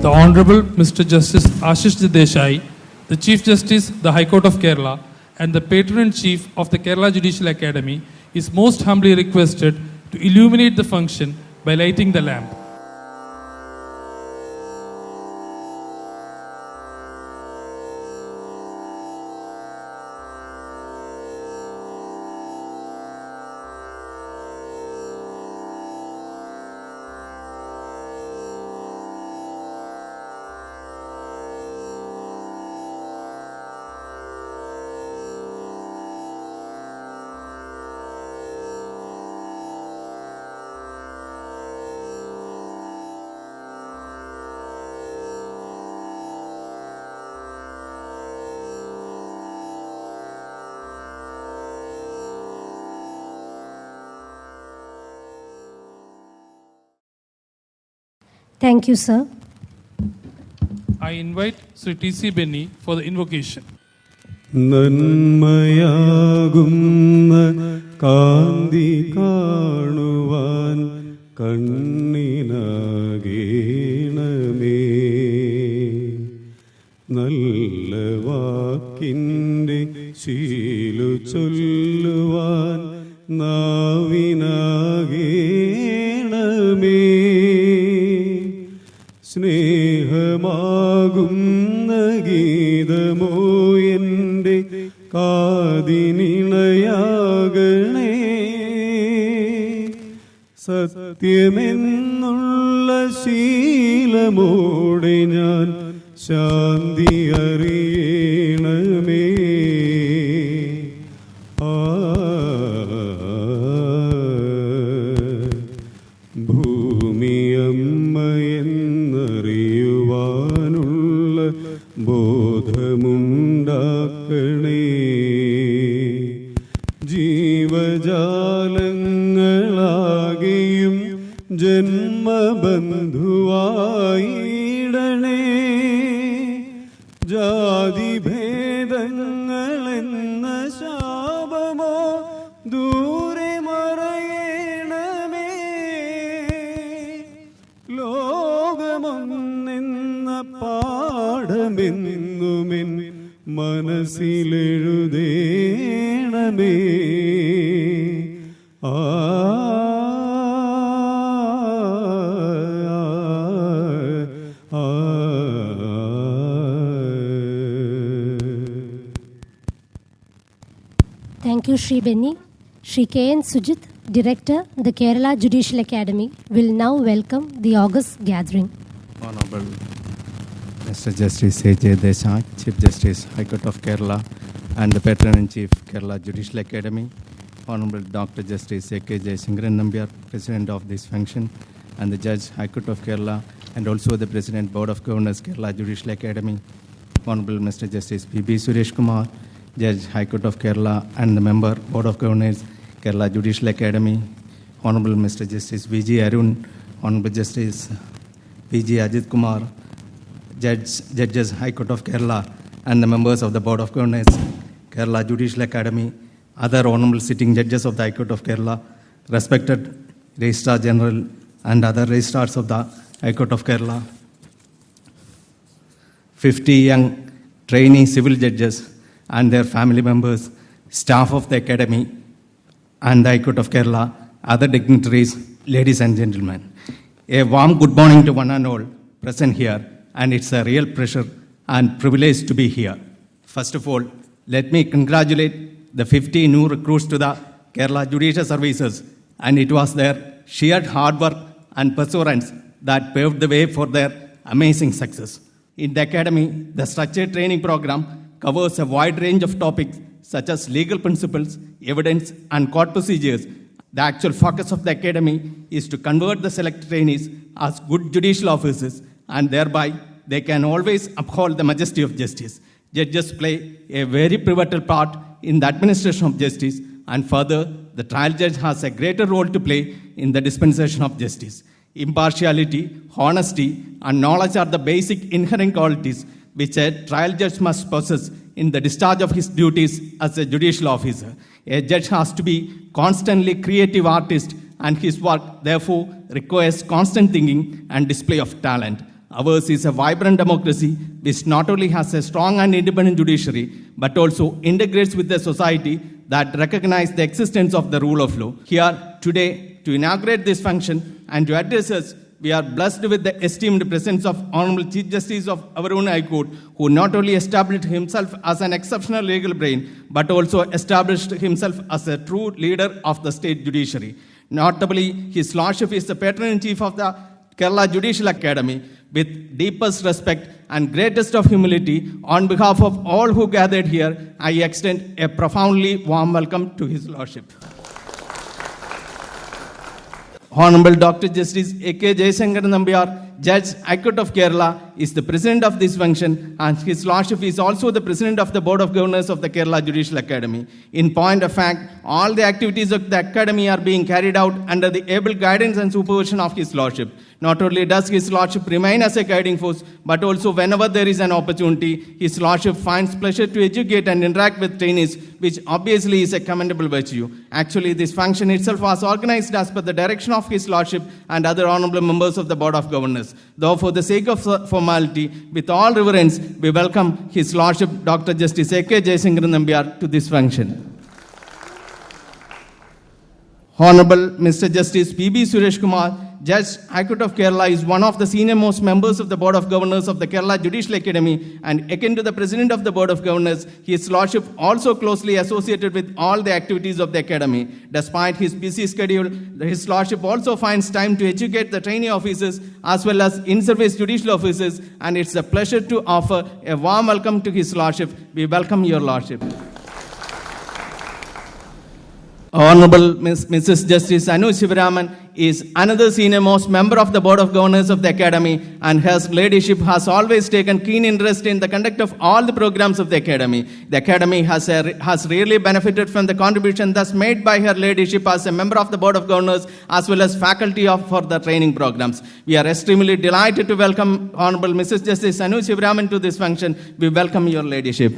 The Honorable Mr. Justice Ashish Desai, the Chief Justice, the High Court of Kerala, and the Patron Chief of the Kerala Judicial Academy is most humbly requested to illuminate the function by lighting the lamp. Thank you, sir. I invite Sri T.C. Benny for the invocation. നന്മയാകുന്ന കാന്തി കാണുവാൻ കണ്ണിനാകേണമേ നല്ല വാക്കിൻ്റെ ശീലു ചൊല്ലുവാൻ നാവിനാകേണമേ സ്നേഹമാകുന്ന ഗീതമോ എൻ്റെ കാതിനിണയാകണേ സത്യമെന്നുള്ള ശീലമോടെ ഞാൻ ശാന്തി അറിയണമേ ഭൂമിയമ്മയെന്നറിയുവാനുള്ള ബോധമുണ്ടാക്കണേ ജീവജാലങ്ങളാകെയും ജന്മബന്ധുവായിടണേ ജാതിഭേദങ്ങളെന്ന ശാപമോ ദൂരെ മറയണമേ ലോകമൊന്നെന്ന പാഠമെന്നുമെൻ മനസ്സിലെഴുതേണമേ Thank you, Sri Benny. Sri K.N. Sujit, Director, the Kerala Judicial Academy, will now welcome the August gathering. Honorable Mr. Justice A.J. Desai, Chief Justice, High Court of Kerala, and the Patron-in-Chief, Kerala Judicial Academy, Honorable Dr. Justice A.K. Jayasingran Nambiar, President of this function, and the Judge, High Court of Kerala, and also the President, Board of Governors, Kerala Judicial Academy, Honorable Mr. Justice P.B. Suresh Kumar, Judge, High Court of Kerala, and the Member, Board of Governors, Kerala Judicial Academy, Honorable Mr. Justice V.G. Arun, Honorable Justice V.G. Ajit Kumar, Judges, High Court of Kerala, and the members of the Board of Governors, Kerala Judicial Academy, other honorable sitting judges of the High Court of Kerala, respected Registrar General and other registrars of the High Court of Kerala, 50 young trainee civil judges and their family members, staff of the Academy and the High Court of Kerala, other dignitaries, ladies and gentlemen. A warm good morning to one and all present here, and it's a real pleasure and privilege to be here. First of all, let me congratulate the 50 new recruits to the Kerala Judicial Services, and it was their sheer hard work and perseverance that paved the way for their amazing success. In the Academy, the structured training program covers a wide range of topics such as legal principles, evidence, and court procedures. The actual focus of the Academy is to convert the select trainees as good judicial officers, and thereby they can always uphold the majesty of justice. Judges play a very pivotal part in the administration of justice, and further, the trial judge has a greater role to play in the dispensation of justice. Impartiality, honesty, and knowledge are the basic inherent qualities which a trial judge must possess in the discharge of his duties as a judicial officer. A judge has to be constantly creative artist, and his work therefore requires constant thinking and display of talent. Ours is a vibrant democracy which not only has a strong and independent judiciary, but also integrates with the society that recognizes the existence of the rule of law. Here today, to inaugurate this function and to address us, we are blessed with the esteemed presence of Honorable Chief Justice of our own High Court, who not only established himself as an exceptional legal brain, but also established himself as a true leader of the state judiciary. Notably, His Lordship is the Patron-in-Chief of the Kerala Judicial Academy. With deepest respect and greatest of humility, on behalf of all who gathered here, I extend a profoundly warm welcome to His Lordship. Honorable Dr. Justice A.K. Jayasankar Nambiar, Judge, High Court of Kerala, is the President of this function, and His Lordship is also the President of the Board of Governors of the Kerala Judicial Academy. In point of fact, all the activities of the Academy are being carried out under the able guidance and supervision of His Lordship. Not only does His Lordship remain as a guiding force, but also whenever there is an opportunity, His Lordship finds pleasure to educate and interact with trainees, which obviously is a commendable virtue. Actually, this function itself was organized as per the direction of His Lordship and other honorable members of the Board of Governors. Though for the sake of formality, with all reverence, we welcome His Lordship Dr. Justice A.K. Jayasankar Nambiar to this function. Honorable Mr. Justice P.B. Suresh Kumar, Judge, High Court of Kerala, is one of the senior most members of the Board of Governors of the Kerala Judicial Academy, and akin to the President of the Board of Governors, His Lordship also closely associated with all the activities of the Academy. Despite his busy schedule, His Lordship also finds time to educate the trainee officers as well as in-service judicial officers, and it's a pleasure to offer a warm welcome to His Lordship. We welcome Your Lordship. Honorable Mrs. Justice Anu Shivaraman is another senior most member of the Board of Governors of the Academy, and her ladyship has always taken keen interest in the conduct of all the programs of the Academy. The Academy has really benefited from the contribution thus made by her ladyship as a member of the Board of Governors as well as faculty for the training programs. We are extremely delighted to welcome Honorable Mrs. Justice Anu Shivaraman to this function. We welcome your ladyship.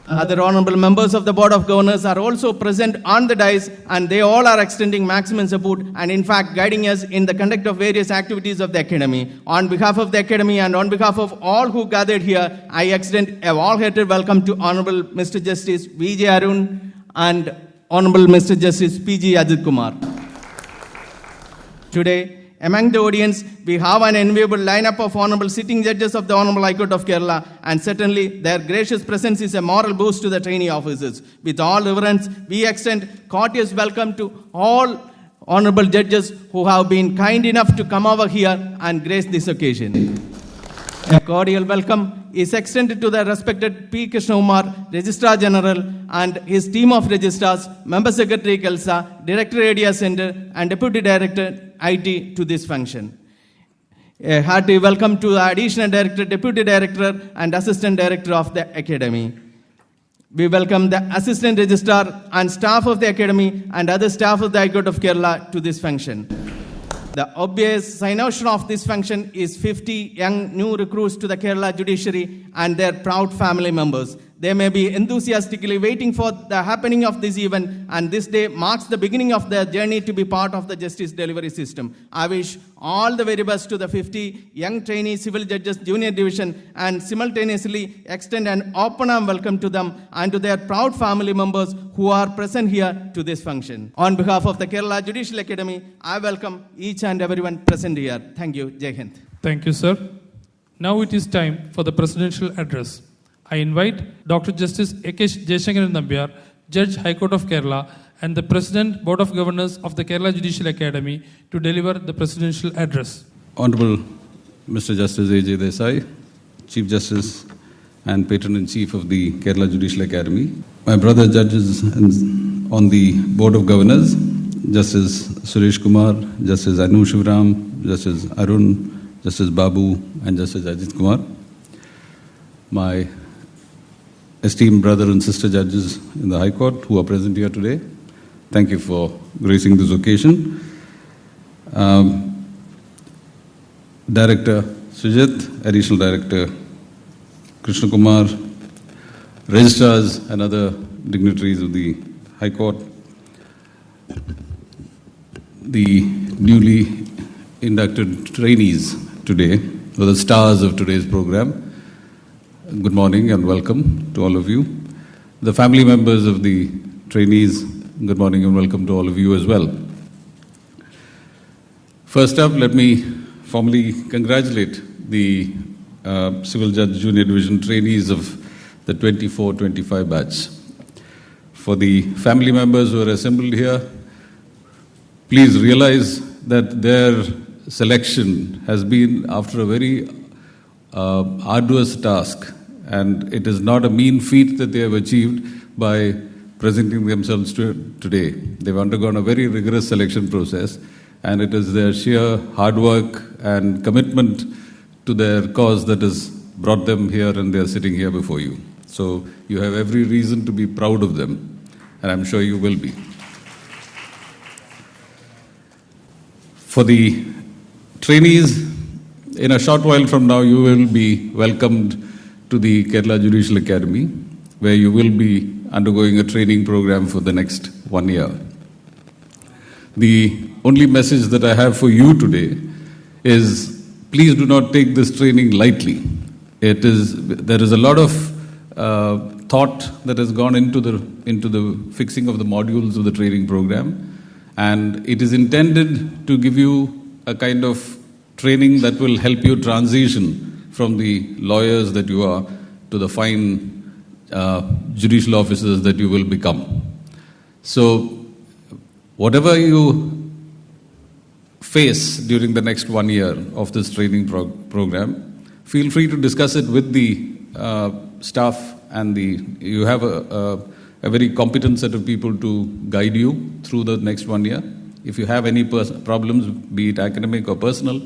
Other honorable members of the Board of Governors are also present on the dais, and they all are extending maximum support and in fact guiding us in the conduct of various activities of the Academy. On behalf of the Academy and on behalf of all who gathered here, I extend a warm-hearted welcome to Honorable Mr. Justice V.J. Arun and Honorable Mr. Justice P.G. Ajit Kumar. Today, among the audience, we have an enviable lineup of honorable sitting judges of the Honorable High Court of Kerala, and certainly their gracious presence is a moral boost to the trainee officers. With all reverence, we extend courteous welcome to all honorable judges who have been kind enough to come over here and grace this occasion. A cordial welcome is extended to the respected P. Krishna Umar, Registrar General, and his team of registrars, Member Secretary Kelsa, Director Area Center, and Deputy Director IT to this function. A hearty welcome to the Additional Director, Deputy Director, and Assistant Director of the Academy. We welcome the Assistant Registrar and staff of the Academy and other staff of the High Court of Kerala to this function. The obvious sign-off of this function is 50 young new recruits to the Kerala judiciary and their proud family members. They may be enthusiastically waiting for the happening of this event, and this day marks the beginning of their journey to be part of the justice delivery system. I wish all the very best to the 50 young trainee civil judges junior division, and simultaneously extend an open arm welcome to them and to their proud family members who are present here to this function. On behalf of the Kerala Judicial Academy, I welcome each and everyone present here. Thank you. Jai Hind. Thank you, sir. Now it is time for the presidential address. I invite Dr. Justice A.K. Jayasankar Nambiar, Judge, High Court of Kerala, and the President, Board of Governors of the Kerala Judicial Academy to deliver the presidential address. Honorable Mr. Justice A.J. Desai, Chief Justice and Patron-in-Chief of the Kerala Judicial Academy, my brother judges on the Board of Governors, Justice Suresh Kumar, Justice Anu Shivram, Justice Arun, Justice Babu, and Justice Ajit Kumar, my esteemed brother and sister judges in the High Court who are present here today, thank you for gracing this occasion. Director Sujit, Additional Director Krishna Kumar, registrars and other dignitaries of the High Court, the newly inducted trainees today, who are the stars of today's program. Good morning and welcome to all of you. The family members of the trainees, good morning and welcome to all of you as well. First up, let me formally congratulate the Civil Judge Junior Division trainees of the 24-25 batch. For the family members who are assembled here, please realize that their selection has been after a very arduous task, and it is not a mean feat that they have achieved by presenting themselves today. They've undergone a very rigorous selection process, and it is their sheer hard work and commitment to their cause that has brought them here, and they are sitting here before you. So you have every reason to be proud of them, and I'm sure you will be. For the trainees, in a short while from now, you will be welcomed to the Kerala Judicial Academy, where you will be undergoing a training program for the next 1 year. The only message that I have for you today is, please do not take this training lightly. There is a lot of thought that has gone into the fixing of the modules of the training program, and it is intended to give you a kind of training that will help you transition from the lawyers that you are to the fine judicial officers that you will become. So whatever you face during the next 1 year of this training program, feel free to discuss it with the staff, and you have a very competent set of people to guide you through the next 1 year. If you have any problems, be it academic or personal,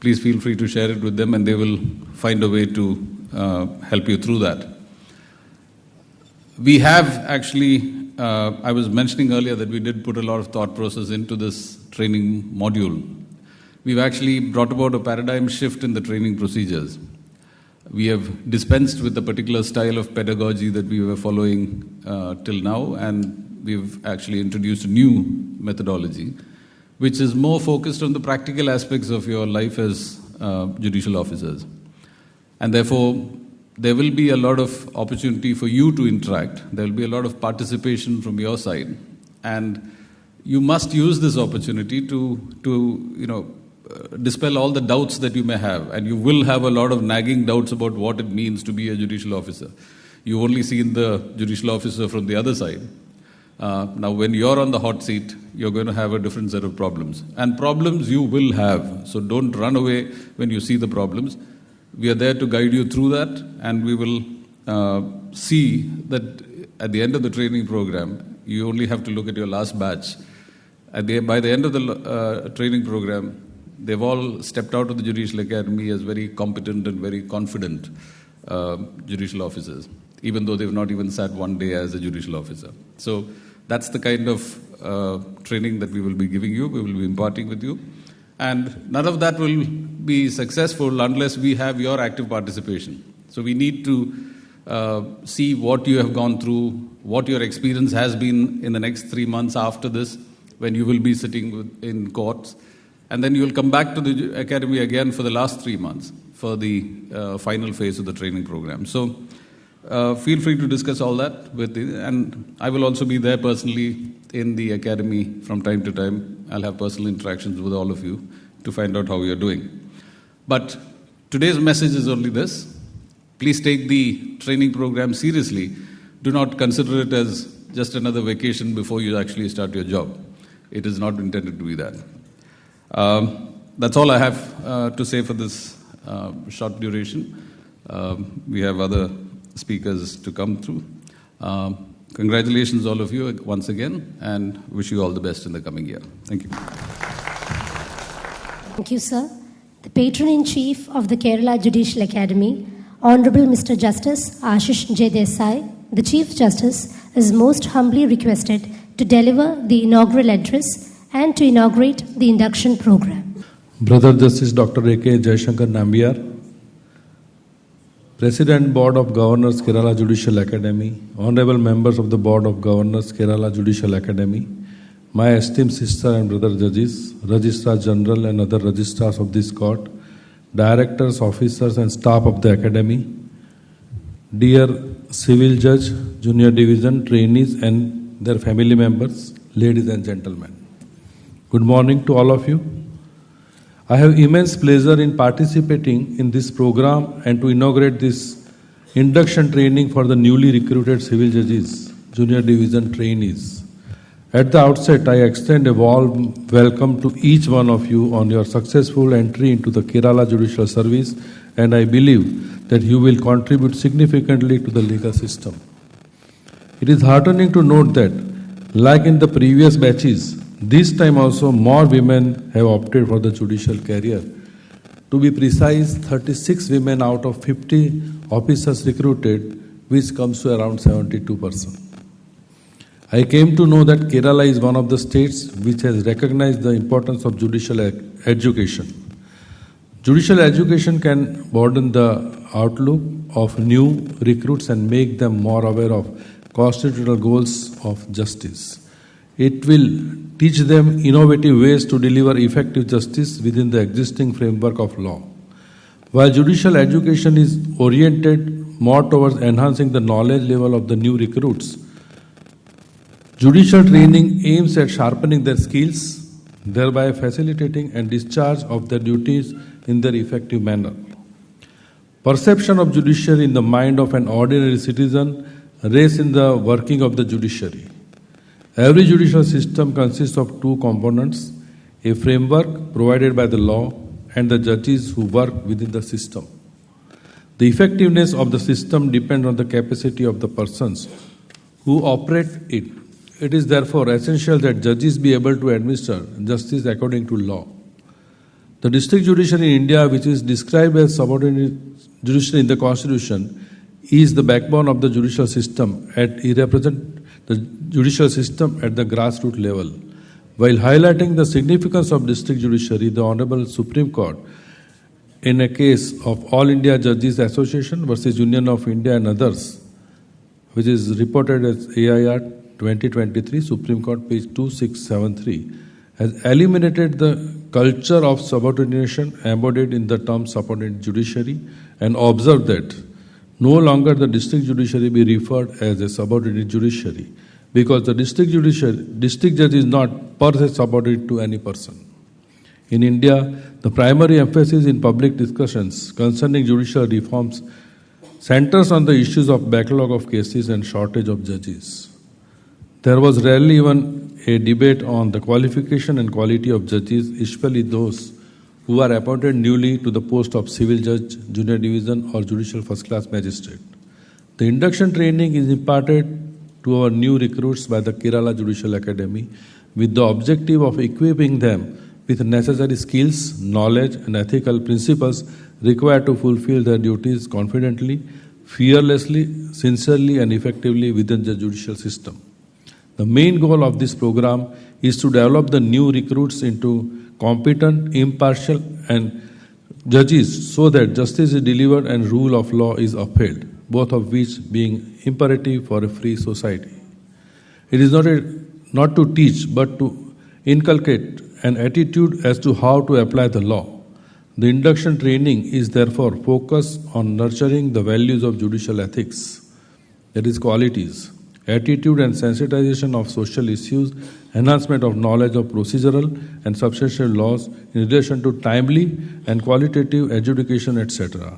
please feel free to share it with them, and they will find a way to help you through that. We have actually, I was mentioning earlier that we did put a lot of thought process into this training module. We've actually brought about a paradigm shift in the training procedures. We have dispensed with the particular style of pedagogy that we were following till now, and we've actually introduced a new methodology, which is more focused on the practical aspects of your life as judicial officers. And therefore, there will be a lot of opportunity for you to interact. There will be a lot of participation from your side. And you must use this opportunity to dispel all the doubts that you may have. And you will have a lot of nagging doubts about what it means to be a judicial officer. You've only seen the judicial officer from the other side. Now, when you're on the hot seat, you're going to have a different set of problems. And problems you will have. So don't run away when you see the problems. We are there to guide you through that, and we will see that at the end of the training program, you only have to look at your last batch. By the end of the training program, they've all stepped out of the Judicial Academy as very competent and very confident judicial officers, even though they've not even sat 1 day as a judicial officer. So that's the kind of training that we will be giving you, we will be imparting with you. And none of that will be successful unless we have your active participation. So we need to see what you have gone through, what your experience has been in the next 3 months after this, when you will be sitting in courts. And then you will come back to the academy again for the last 3 months for the final phase of the training program. So feel free to discuss all that and I will also be there personally in the academy from time to time. I'll have personal interactions with all of you to find out how you're doing. But today's message is only this. Please take the training program seriously. Do not consider it as just another vacation before you actually start your job. It is not intended to be that. That's all I have to say for this short duration. We have other speakers to come through. Congratulations all of you once again, and wish you all the best in the coming year. Thank you. Thank you, sir. The Patron-in-Chief of the Kerala Judicial Academy, Honorable Mr. Justice Ashish J. Desai, the Chief Justice, is most humbly requested to deliver the inaugural address and to inaugurate the induction program. Brother Justice Dr. A.K. Jaishankar Nambiar, President Board of Governors Kerala Judicial Academy, Honorable Members of the Board of Governors Kerala Judicial Academy, my esteemed sister and brother judges, Registrar General and other registrars of this court, directors, officers, and staff of the Academy, dear Civil Judge, Junior Division, trainees, and their family members, ladies and gentlemen. Good morning to all of you. I have immense pleasure in participating in this program and to inaugurate this induction training for the newly recruited civil judges, Junior Division trainees. At the outset, I extend a warm welcome to each one of you on your successful entry into the Kerala Judicial Service, and I believe that you will contribute significantly to the legal system. It is heartening to note that, like in the previous batches, this time also more women have opted for the judicial career. To be precise, 36 women out of 50 officers recruited, which comes to around 72%. I came to know that Kerala is one of the states which has recognized the importance of judicial education. Judicial education can broaden the outlook of new recruits and make them more aware of constitutional goals of justice. It will teach them innovative ways to deliver effective justice within the existing framework of law. While judicial education is oriented more towards enhancing the knowledge level of the new recruits, judicial training aims at sharpening their skills, thereby facilitating and discharge of their duties in their effective manner. Perception of judiciary in the mind of an ordinary citizen rests in the working of the judiciary. Every judicial system consists of two components, a framework provided by the law and the judges who work within the system. The effectiveness of the system depends on the capacity of the persons who operate it. It is therefore essential that judges be able to administer justice according to law. The district judiciary in India, which is described as subordinate judiciary in the Constitution, is the backbone of the judicial system. It represents the judicial system at the grassroots level. While highlighting the significance of district judiciary, the Honorable Supreme Court, in a case of All India Judges Association versus Union of India and others, which is reported as AIR 2023, Supreme Court, page 2673, has eliminated the culture of subordination embodied in the term subordinate judiciary and observed that no longer the district judiciary be referred as a subordinate judiciary, because the district judge is not per se subordinate to any person. In India, the primary emphasis in public discussions concerning judicial reforms centers on the issues of backlog of cases and shortage of judges. There was rarely even a debate on the qualification and quality of judges, especially those who are appointed newly to the post of civil judge, junior division, or judicial first-class magistrate. The induction training is imparted to our new recruits by the Kerala Judicial Academy with the objective of equipping them with necessary skills, knowledge, and ethical principles required to fulfill their duties confidently, fearlessly, sincerely, and effectively within the judicial system. The main goal of this program is to develop the new recruits into competent, impartial, and judges so that justice is delivered and rule of law is upheld, both of which being imperative for a free society. It is not to teach, but to inculcate an attitude as to how to apply the law. The induction training is therefore focused on nurturing the values of judicial ethics, that is, qualities, attitude and sensitization of social issues, enhancement of knowledge of procedural and substantial laws in relation to timely and qualitative adjudication, etc.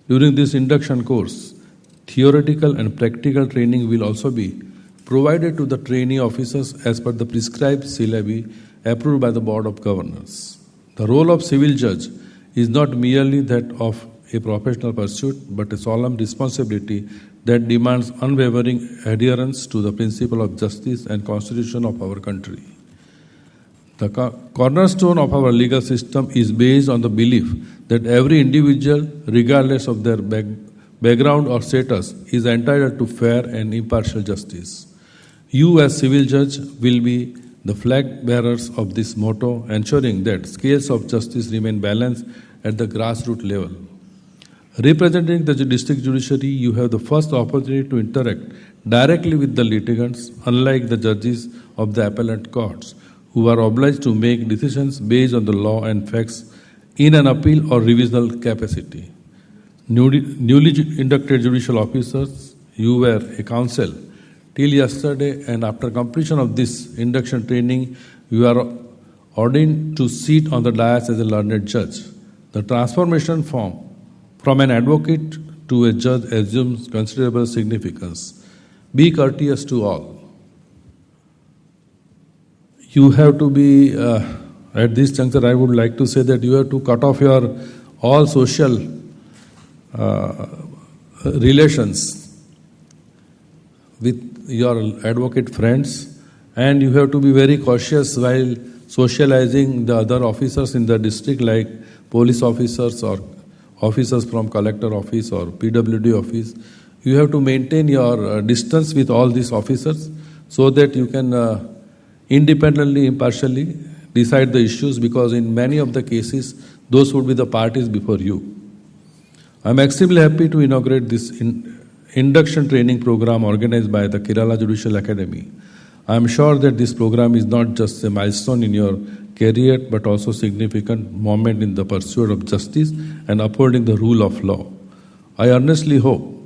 During this induction course, theoretical and practical training will also be provided to the trainee officers as per the prescribed syllabi approved by the Board of Governors. The role of civil judge is not merely that of a professional pursuit, but a solemn responsibility that demands unwavering adherence to the principle of justice and constitution of our country. The cornerstone of our legal system is based on the belief that every individual, regardless of their background or status, is entitled to fair and impartial justice. You as civil judge will be the flag bearers of this motto, ensuring that scales of justice remain balanced at the grassroots level. Representing the district judiciary, you have the first opportunity to interact directly with the litigants, unlike the judges of the appellate courts, who are obliged to make decisions based on the law and facts in an appeal or revisional capacity. Newly inducted judicial officers, you were a counsel till yesterday, and after completion of this induction training, you are ordained to sit on the dais as a learned judge. The transformation from an advocate to a judge assumes considerable significance. Be courteous to all. You have to be, at this juncture, I would like to say that you have to cut off your all social relations with your advocate friends, and you have to be very cautious while socializing the other officers in the district, like police officers or officers from collector office or PWD office. You have to maintain your distance with all these officers so that you can independently, impartially decide the issues, because in many of the cases, those would be the parties before you. I am extremely happy to inaugurate this induction training program organized by the Kerala Judicial Academy. I am sure that this program is not just a milestone in your career, but also a significant moment in the pursuit of justice and upholding the rule of law. I earnestly hope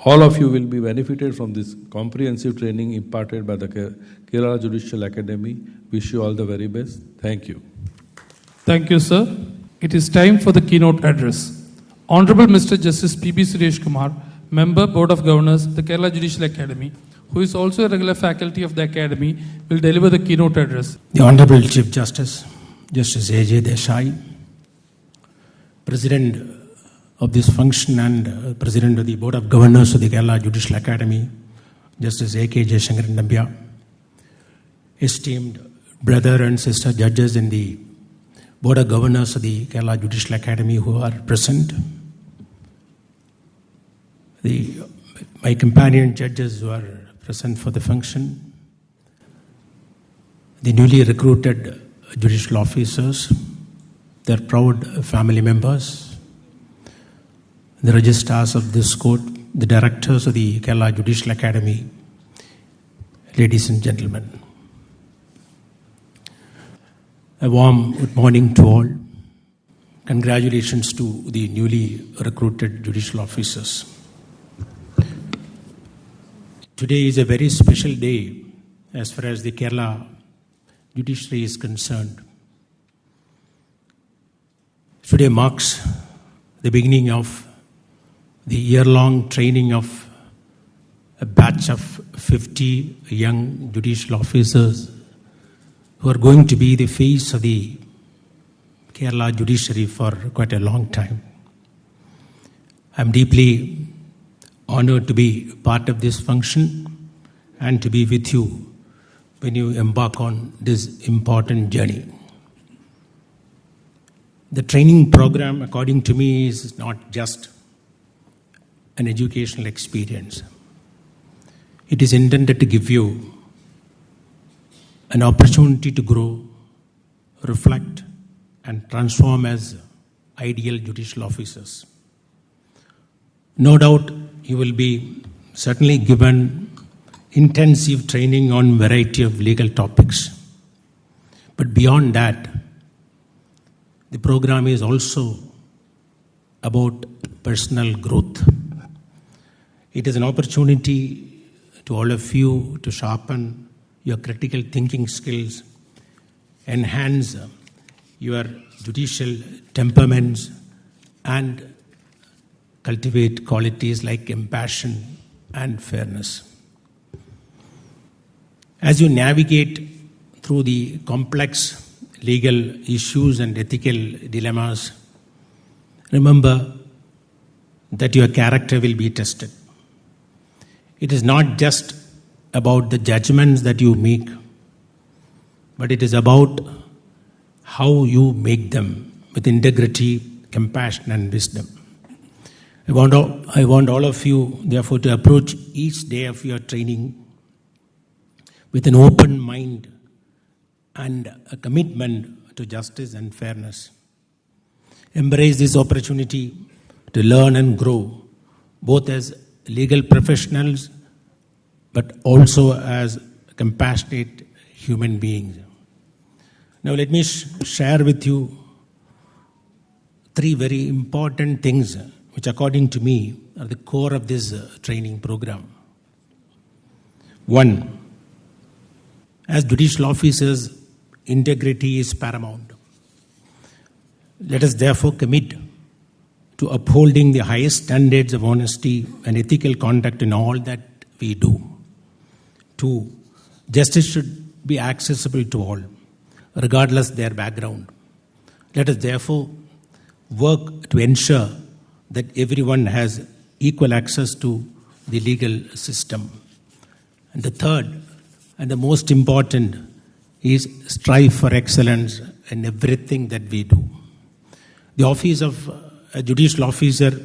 all of you will be benefited from this comprehensive training imparted by the Kerala Judicial Academy. Wish you all the very best. Thank you. Thank you, sir. It is time for the keynote address. Honorable Mr. Justice P.B. Suresh Kumar, Member, Board of Governors, the Kerala Judicial Academy, who is also a regular faculty of the Academy, will deliver the keynote address. The Honorable Chief Justice, Justice A.J. Desai, President of this function and President of the Board of Governors of the Kerala Judicial Academy, Justice A.K. Jayashankaran Nambia, esteemed brother and sister judges in the Board of Governors of the Kerala Judicial Academy who are present, my companion judges who are present for the function, the newly recruited judicial officers, their proud family members, the registrars of this court, the directors of the Kerala Judicial Academy, ladies and gentlemen. A warm good morning to all. Congratulations to the newly recruited judicial officers. Today is a very special day as far as the Kerala judiciary is concerned. Today marks the beginning of the year-long training of a batch of 50 young judicial officers who are going to be the face of the Kerala judiciary for quite a long time. I'm deeply honored to be part of this function and to be with you when you embark on this important journey. The training program, according to me, is not just an educational experience. It is intended to give you an opportunity to grow, reflect, and transform as ideal judicial officers. No doubt you will be certainly given intensive training on variety of legal topics. But beyond that, the program is also about personal growth. It is an opportunity to all of you to sharpen your critical thinking skills, enhance your judicial temperaments, and cultivate qualities like compassion and fairness. As you navigate through the complex legal issues and ethical dilemmas, remember that your character will be tested. It is not just about the judgments that you make, but it is about how you make them with integrity, compassion, and wisdom. I want all of you, therefore, to approach each day of your training with an open mind and a commitment to justice and fairness. Embrace this opportunity to learn and grow, both as legal professionals, but also as compassionate human beings. Now let me share with you three very important things which, according to me, are the core of this training program. One, as judicial officers, integrity is paramount. Let us therefore commit to upholding the highest standards of honesty and ethical conduct in all that we do. Two, justice should be accessible to all, regardless their background. Let us therefore work to ensure that everyone has equal access to the legal system. And the third, and the most important, is strive for excellence in everything that we do. The office of a judicial officer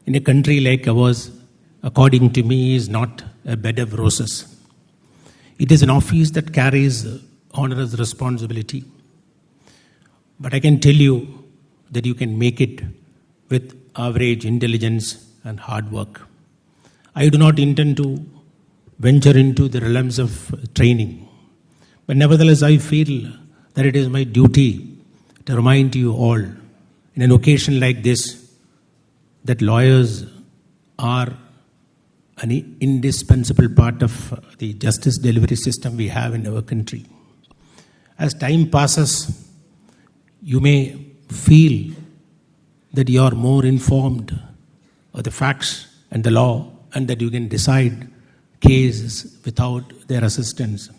in a country like ours, according to me, is not a bed of roses. It is an office that carries onerous responsibility. But I can tell you that you can make it with average intelligence and hard work. I do not intend to venture into the realms of training, but nevertheless I feel that it is my duty to remind you all in an occasion like this that lawyers are an indispensable part of the justice delivery system we have in our country. As time passes, you may feel that you are more informed of the facts and the law, and that you can decide cases without their assistance.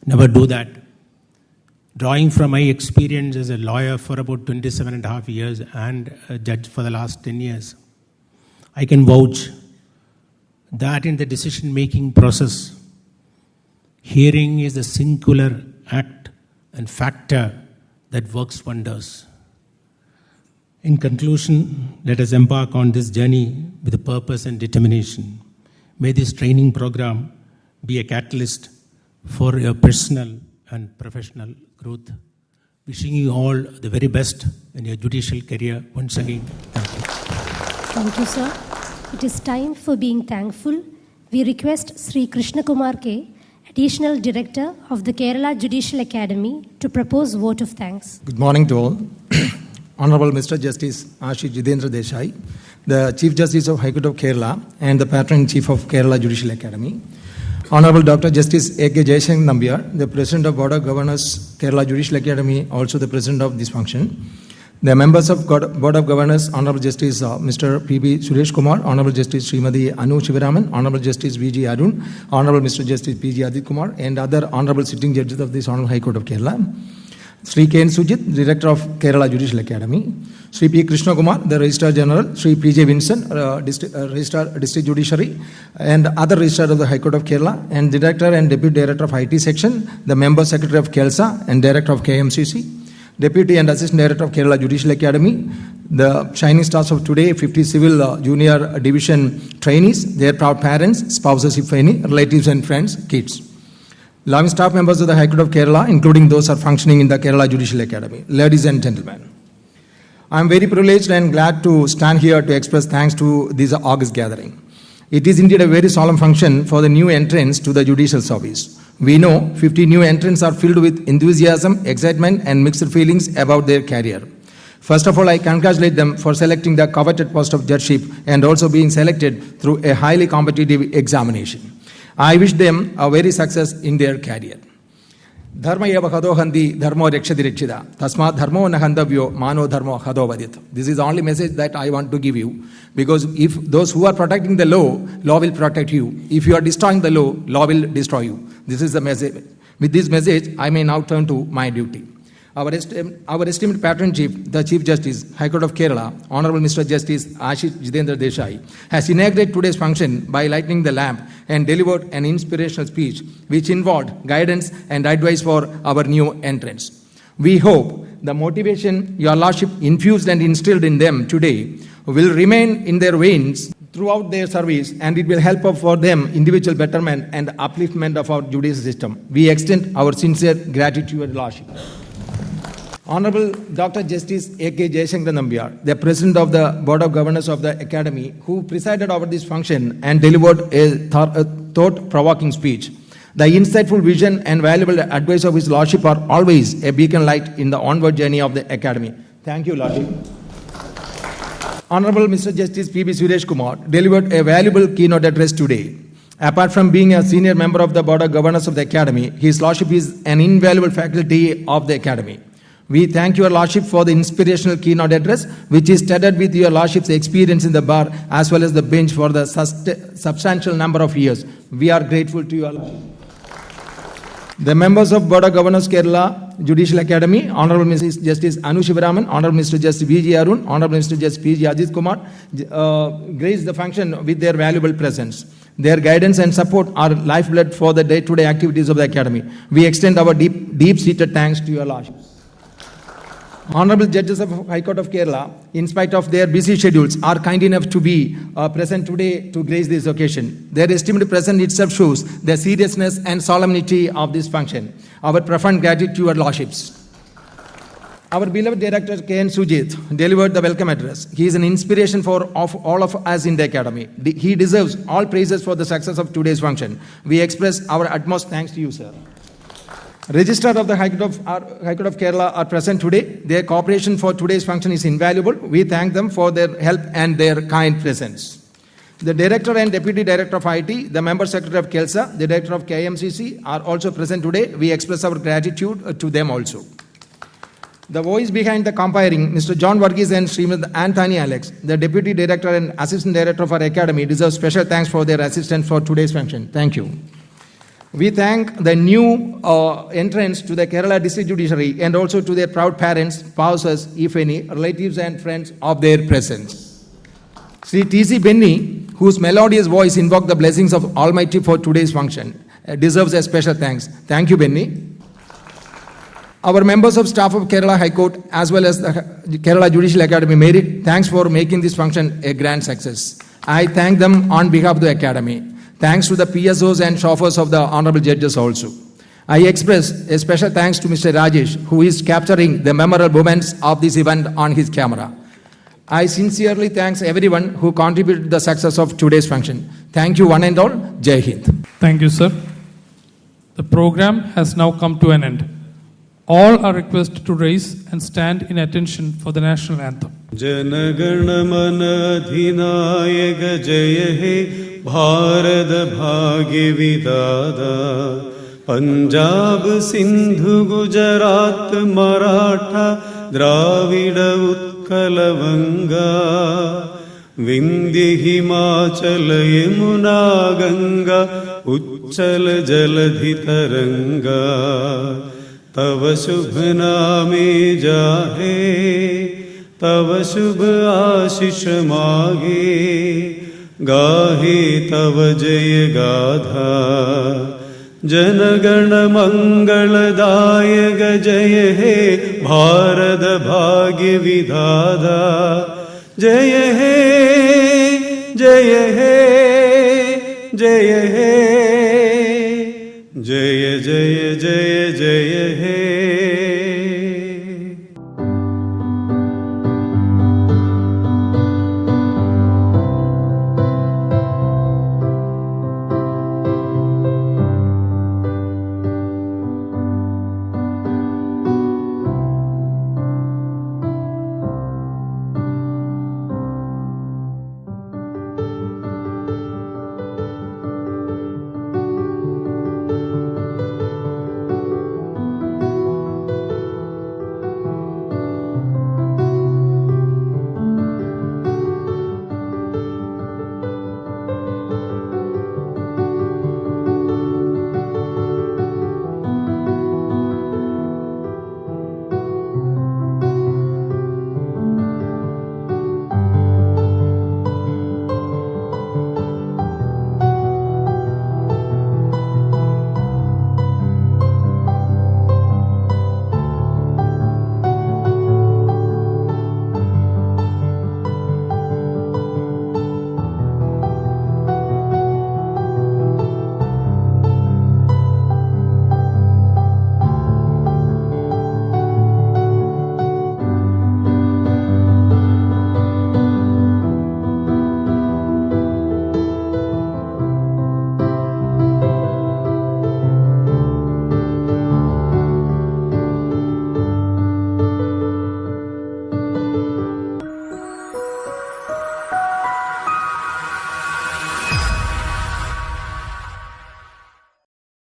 Never do that. Drawing from my experience as a lawyer for about 27 and a half years and a judge for the last 10 years, I can vouch that in the decision-making process, hearing is the singular act and factor that works wonders. In conclusion, let us embark on this journey with a purpose and determination. May this training program be a catalyst for your personal and professional growth. Wishing you all the very best in your judicial career. Once again, thank you. Thank you, sir. It is time for being thankful. We request Sri Krishna Kumar K, Additional Director of the Kerala Judicial Academy, to propose vote of thanks. Good morning to all. Honorable Mr. Justice Ashish Jidendra Desai, the Chief Justice of High Court of Kerala and the Patron Chief of Kerala Judicial Academy. Honorable Dr. Justice A.K. Jayashankar Nambiar, the President of Board of Governors, Kerala Judicial Academy, also the President of this function. The members of Board of Governors, Honorable Justice Mr. P.B. Suresh Kumar, Honorable Justice Srimati Anu Shivaraman, Honorable Justice V.G. Arun, Honorable Mr. Justice P.G. Adit Kumar, and other Honorable Sitting Judges of this Honorable High Court of Kerala. Sri K.N. Sujit, Director of Kerala Judicial Academy. Sri P. Krishna Kumar, the Registrar General. Sri P.J. Vincent, Registrar District Judiciary, and other Registrar of the High Court of Kerala, and Director and Deputy Director of IT Section, the Member Secretary of KELSA and Director of KMCC. Deputy and Assistant Director of Kerala Judicial Academy, the shining stars of today, 50 Civil Junior Division trainees, their proud parents, spouses if any, relatives and friends, kids. Loving staff members of the High Court of Kerala, including those who are functioning in the Kerala Judicial Academy. Ladies and gentlemen, I am very privileged and glad to stand here to express thanks to this august gathering. It is indeed a very solemn function for the new entrants to the judicial service. We know 50 new entrants are filled with enthusiasm, excitement, and mixed feelings about their career. First of all, I congratulate them for selecting the coveted post of judgeship and also being selected through a highly competitive examination. I wish them a very success in their career. Dharma eva hado handi dharmo rekshadi rekshida. Tasmat dharmo nahandavyo mano dharmo hado vadit. This is the only message that I want to give you. Because if those who are protecting the law, law will protect you. If you are destroying the law will destroy you. This is the message. With this message, I may now turn to my duty. Our esteemed Patron Chief, the Chief Justice, High Court of Kerala, Honorable Mr. Justice Ashish Jidendra Desai, has inaugurated today's function by lighting the lamp and delivered an inspirational speech which involved guidance and advice for our new entrants. We hope the motivation your Lordship infused and instilled in them today will remain in their veins throughout their service, and it will help for them individual betterment and upliftment of our judicial system. We extend our sincere gratitude to your Lordship. Honorable Dr. Justice A.K. Jayashankar Nambiar, the President of the Board of Governors of the Academy, who presided over this function and delivered a thought-provoking speech. The insightful vision and valuable advice of His Lordship are always a beacon light in the onward journey of the Academy. Thank you, Lordship. Honorable Mr. Justice P.B. Suresh Kumar delivered a valuable keynote address today. Apart from being a senior member of the Board of Governors of the Academy, His Lordship is an invaluable faculty of the Academy. We thank Your Lordship for the inspirational keynote address, which is studded with Your Lordship's experience in the bar as well as the bench for the substantial number of years. We are grateful to Your Lordship. The members of Board of Governors Kerala Judicial Academy, Honorable Mrs. Justice Anu Shivaraman, Honorable Mr. Justice V.G. Arun, Honorable Mr. Justice P.G. Ajit Kumar, grace the function with their valuable presence. Their guidance and support are lifeblood for the day-to-day activities of the Academy. We extend our deep-seated thanks to Your Lordship. Honorable Judges of High Court of Kerala, in spite of their busy schedules, are kind enough to be present today to grace this occasion. Their esteemed presence itself shows the seriousness and solemnity of this function. Our profound gratitude to Your Lordships. Our beloved Director K.N. Sujit delivered the welcome address. He is an inspiration for all of us in the Academy. He deserves all praises for the success of today's function. We express our utmost thanks to you, sir. Registrar of the High Court of Kerala are present today. Their cooperation for today's function is invaluable. We thank them for their help and their kind presence. The Director and Deputy Director of IT, the Member Secretary of KELSA, the Director of KMCC are also present today. We express our gratitude to them also. The voice behind the compiling, Mr. John Varghese and Srimad Anthony Alex, the Deputy Director and Assistant Director of our Academy, deserve special thanks for their assistance for today's function. Thank you. We thank the new entrants to the Kerala District Judiciary and also to their proud parents, spouses, if any, relatives and friends of their presence. Sri T.C. Benny, whose melodious voice invoked the blessings of Almighty for today's function, deserves a special thanks. Thank you, Benny. Our members of staff of Kerala High Court as well as the Kerala Judicial Academy merit thanks for making this function a grand success. I thank them on behalf of the Academy. Thanks to the PSOs and chauffeurs of the Honorable Judges also. I express a special thanks to Mr. Rajesh, who is capturing the memorable moments of this event on his camera. I sincerely thank everyone who contributed to the success of today's function. Thank you one and all. Jai Hind. Thank you, sir. The program has now come to an end. All are requested to rise and stand in attention for the national anthem. Janagana Mana Adhinayaka Jaya He Bharata Bhagya Vidada Punjab Sindhu Gujarat Maratha Dravida Utkala Vanga Vindhya Himachala Yamuna Ganga Uchchala Jaladhi Taranga Tava Shubh Name Jahe Tava Shubh Ashish Mage Gahe Tava Jaya Gadha Janagana Mangaladayaka Jaya He Bharata Bhagya Vidada Jaya He Jaya He Jaya He Jaya Jaya Jaya